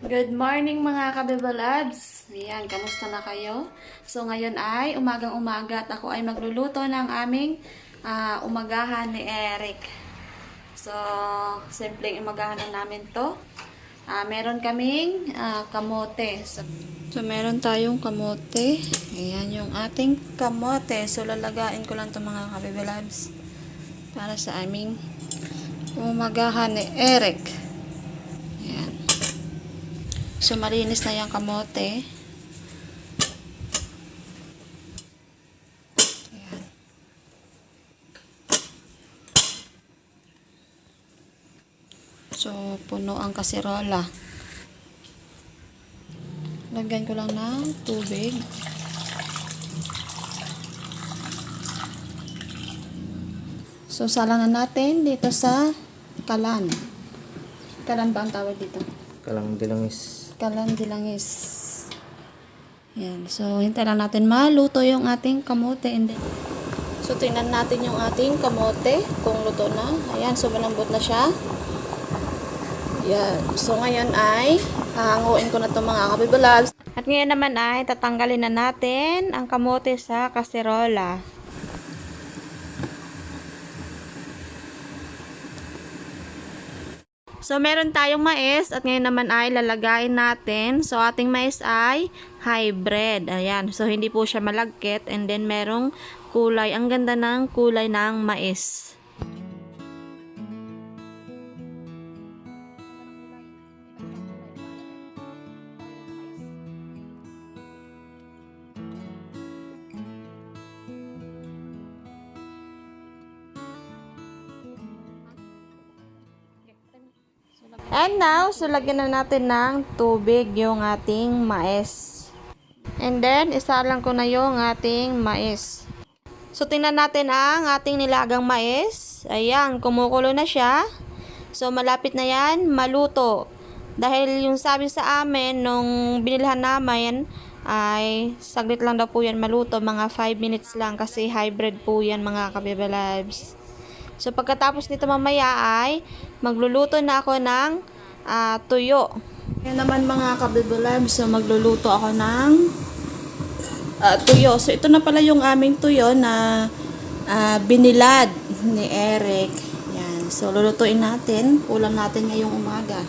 Good morning mga kabibalabs! Ayan, kamusta na kayo? So ngayon ay umagang-umaga at ako ay magluluto ng aming umagahan ni Eric. So, simpleng umagahan na namin to. Meron kaming kamote. So, meron tayong kamote. Ayan yung ating kamote. So, lalagain ko lang to mga kabibalabs para sa aming umagahan ni Eric. Ayan. So, malinis na yung kamote. Ayan. So, puno ang kaserola. Lagyan ko lang ng tubig. So, salang na natin dito sa kalan. Kalan ba ang tawag dito? Kalang dilangis. Kalan dilangis. Yan. So, hintay lang natin maluto yung ating kamote. And then, so, tingnan natin yung ating kamote kung luto na. Ayan. So, malambot na siya. Yan. So, ngayon ay hahanguin ko na itong mga kabibalabs. At ngayon naman ay tatanggalin na natin ang kamote sa kaserola. So, meron tayong mais at ngayon naman ay lalagayin natin. So, ating mais ay hybrid. Ayan. So, hindi po siya malagkit and then merong kulay. Ang ganda ng kulay ng mais. And now, so lagyan na natin ng tubig yung ating mais. And then, isalang ko na yung ating mais. So, tingnan natin ang ating nilagang mais. Ayan, kumukulo na siya. So, malapit na yan maluto. Dahil yung sabi sa amin, nung binilhan namin, ay saglit lang daw po yan maluto. Mga 5 minutes lang kasi hybrid po yan mga kabibalabs. So, pagkatapos nito mamaya ay magluluto na ako ng tuyo. Yan naman mga kabibalab. So, magluluto ako ng tuyo. So, ito na pala yung aming tuyo na binilad ni Eric. Yan. So, lulutuin natin. Ulam natin ngayong umaga.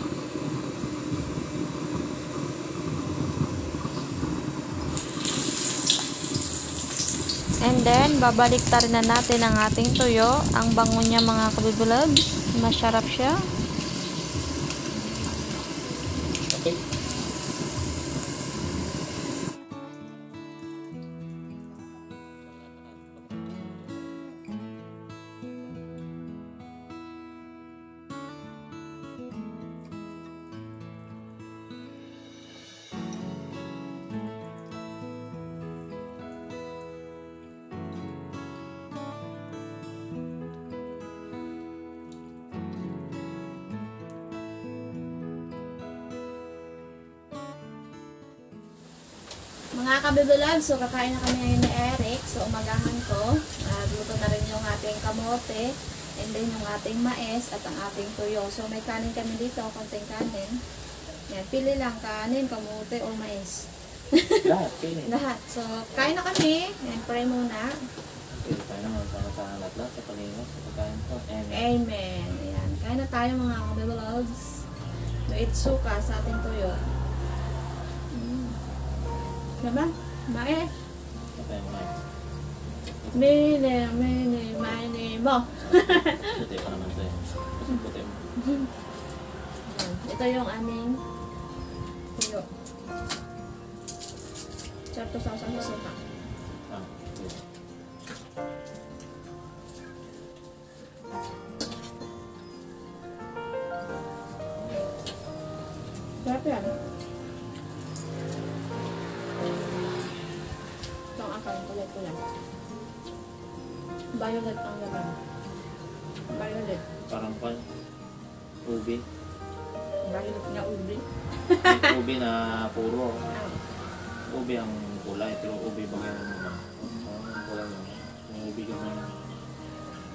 And then, babaliktarin na natin ang ating tuyo. Ang bango niya mga kabibalab. Masarap siya. Okay. Mga kabibalab, so kakain na kami ngayon ni Eric. So umagahan ko. Luto na rin yung ating kamote. And then yung ating mais at ang ating tuyo. So may kanin kami dito, konting kanin. Yan, pili lang kanin, kamote o mais. Lahat, kainin. Lahat. So kain na kami. Yan, pray muna. Okay, tayo naman sa lahat sa paliwas, sa pagkain ko. And Amen. Ayan, kain na tayo mga kabibalabs. So itsuka sa ating tuyo. Diba? Mais. patay mo na. Mini mo. Puti pa naman sa'yo. Puti mo. Ito yung aming tuyo. Sarap to sa suka. Ah, good. Sarap yan. Ito ang akal, kulay ko lang. Violet ang laman. Violet. Parang pan. Ubi. Violet nga ubi. Ubi na puro. Ubi ang kulay, pero ubi bagay naman. Ang kulay naman. Yung ubi kasi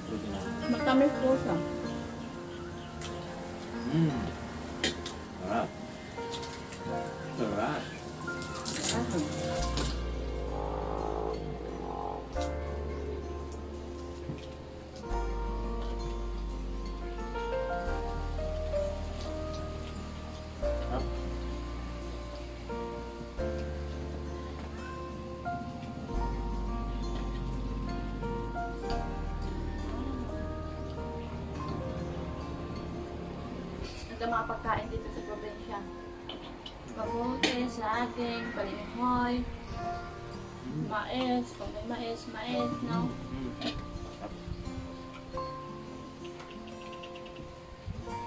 ubi na. Matamis po siya. Sarap. Sarap. Sarap. Ito mga pagkain dito sa probinsya. Kamote, saging, palinhoy, mais, kung may mais, no? Sarap.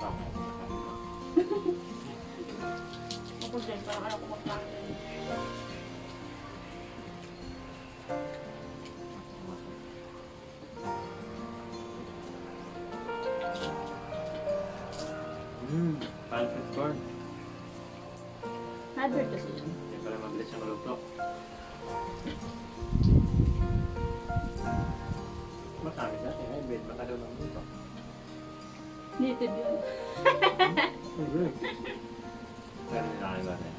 Tama. Ako din, parang ano kumakain. Pancake corn. Hybrid kasi yun. Hindi pala mabilis yung maluto. Masabi natin, hybrid. Baka daw ng luto. Native yun. Pero nilaki ba rin?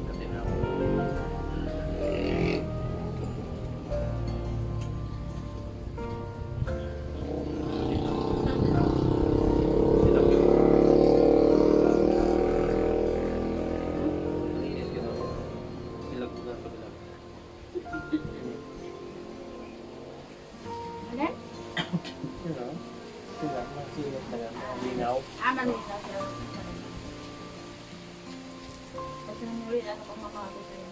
Kasi na ako. Silap yun. Malinis yun ako. Silap ko na pagla. Ano? Yun o. Silap na silap na yan. Linaw. Malinaw sila. Kasi nung muli, ano pang makakato sa'yo?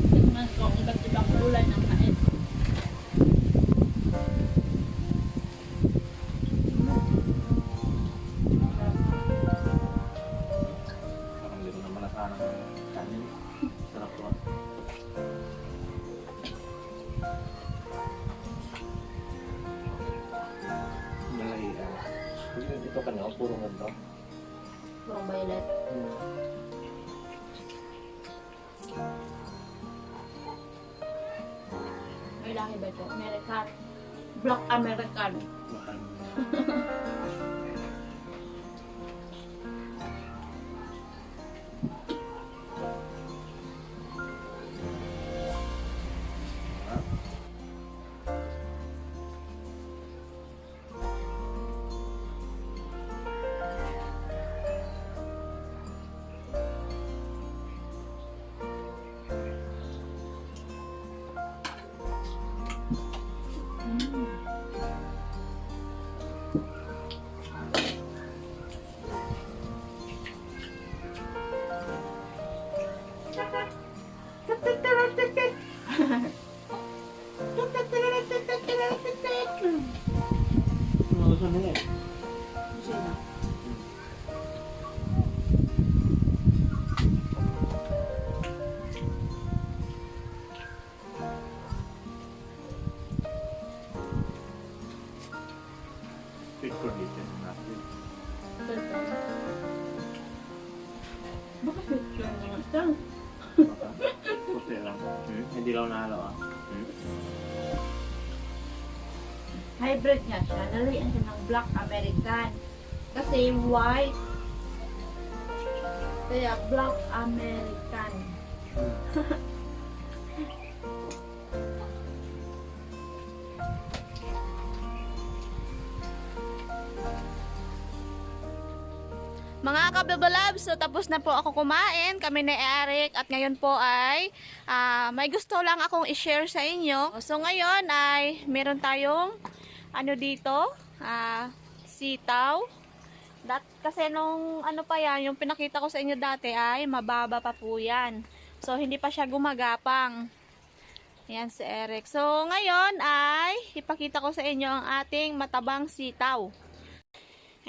Tignan ko ang iba't ibang kulay ng mais. Parang hindi ko na malasahan ng kanin. Sarap ko. Malay. Ito kanya, puro ganito. Purong violet. May lahi ba ito? American. Black American. Mahal. Gusto nila eh. Sino? Sweet corn dito natin. Bakit picture naman ito? Baka. Puti lang. Hindi lang nahalo ah. Hybrid nga siya. Nalayan siya ng Black American. Kasi white. Kaya Black American. Mga kabebalabs, so tapos na po ako kumain, kami ni Eric, at ngayon po ay may gusto lang akong i-share sa inyo. So ngayon ay meron tayong ano dito, sitaw. Kasi nung ano pa yan, yung pinakita ko sa inyo dati ay mababa pa po yan. So hindi pa siya gumagapang. Yan si Eric. So ngayon ay ipakita ko sa inyo ang ating matabang sitaw.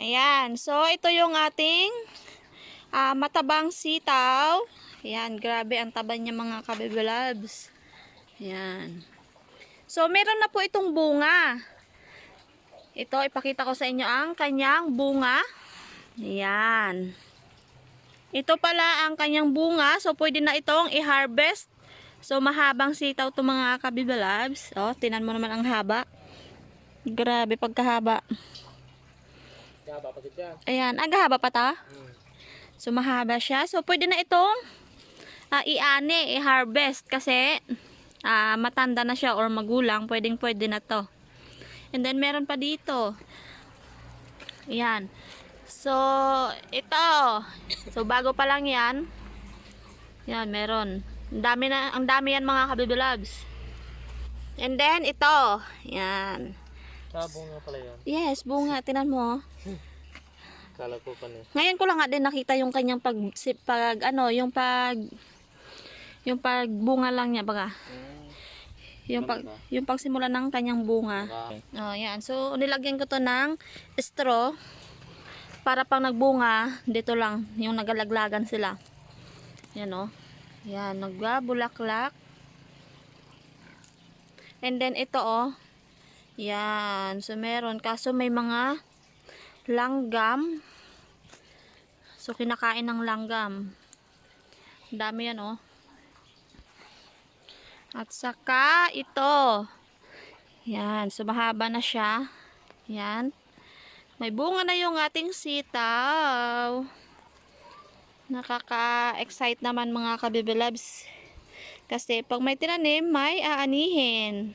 Ayan. So, ito yung ating matabang sitaw. Ayan. Grabe ang taba niya mga kabebalabs. Yan. So, meron na po itong bunga. Ito, ipakita ko sa inyo ang kanyang bunga. Yan. Ito pala ang kanyang bunga. So, pwede na itong i-harvest. So, mahabang sitaw to mga kabibalabs. Oh, tinan mo naman ang haba. Grabe pagkahaba. Ayan, agahaba pa ta. So, mahaba siya. So, pwede na itong i-ani, i-harvest. Kasi, matanda na siya or magulang. Pwede na to. And then, meron pa dito. Ayan. So, ito. So, bago pa lang yan. Yan, meron. Ang dami yan mga kabibilabs. And then, ito. Yan. Bunga pala yan. Yes, bunga. Tinan mo. Kala ko pa niya. Ngayon ko lang nga din nakita yung kanyang yung pagbunga lang niya baga. Yung pagsimula ng kanyang bunga. Oh, yan. So, nilagyan ko to ng straw para pang nagbunga, dito lang yung nagalaglagan sila. Yan oh. Yan, nagbabulaklak. And then ito oh. Yan. So, meron. Kaso may mga langgam. So, kinakain ng langgam. Dami yan oh. At saka ito. Yan. So, mahaba na siya. Yan. May bunga na yung ating sitaw. Nakaka-excite naman mga kabibilabs. Kasi pag may tinanim, may aanihin.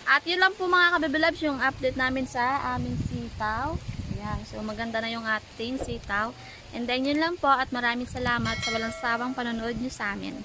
At yun lang po mga kabibilabs yung update namin sa aming sitaw. Yan. So, maganda na yung ating sitaw. And then, yun lang po at maraming salamat sa walang sawang panonood nyo sa amin.